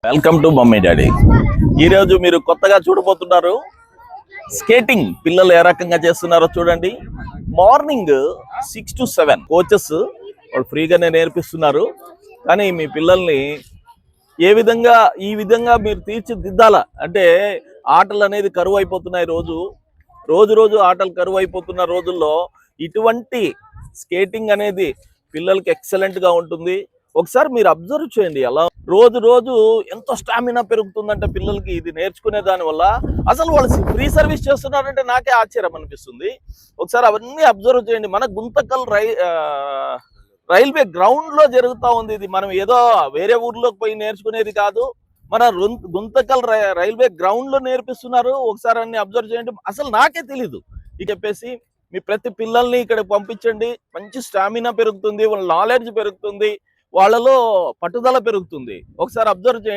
Welcome to mummy daddy. ఈరోజు మీరు కొత్తగా చూడబోతున్నారు స్కేటింగ్. పిల్లలు ఏ రకంగా చేస్తున్నారో చూడండి. మార్నింగ్ 6 to 7 కోచెస్ వాళ్ళు ఫ్రీగానే నేర్పిస్తున్నారు. కానీ మీ పిల్లల్ని ఈ విధంగా మీరు తీర్చిదిద్దాలా అంటే ఆటలు అనేది కరువు అయిపోతున్నాయి. రోజు ఆటలు కరువు అయిపోతున్న రోజుల్లో ఇటువంటి స్కేటింగ్ అనేది పిల్లలకి ఎక్సలెంట్ గా ఉంటుంది. ఒకసారి మీరు అబ్జర్వ్ చేయండి, ఎలా రోజు ఎంతో స్టామినా పెరుగుతుందంటే పిల్లలకి ఇది నేర్చుకునే దాని వల్ల. అసలు వాళ్ళు ఫ్రీ సర్వీస్ చేస్తున్నారంటే నాకే ఆశ్చర్యం అనిపిస్తుంది. ఒకసారి అవన్నీ అబ్జర్వ్ చేయండి. మన గుంతకల్ రైల్వే గ్రౌండ్ లో జరుగుతూ ఉంది ఇది. మనం ఏదో వేరే ఊర్లోకి పోయి నేర్చుకునేది కాదు, మన గుంతకల్ రైల్వే గ్రౌండ్ లో నేర్పిస్తున్నారు. ఒకసారి అన్ని అబ్జర్వ్ చేయండి. అసలు నాకే తెలీదు ఇది చెప్పేసి మీ ప్రతి పిల్లల్ని ఇక్కడ పంపించండి. మంచి స్టామినా పెరుగుతుంది, వాళ్ళ నాలెడ్జ్ పెరుగుతుంది, వాళ్ళలో పట్టుదల పెరుగుతుంది. ఒకసారి అబ్జర్వ్ చేయండి.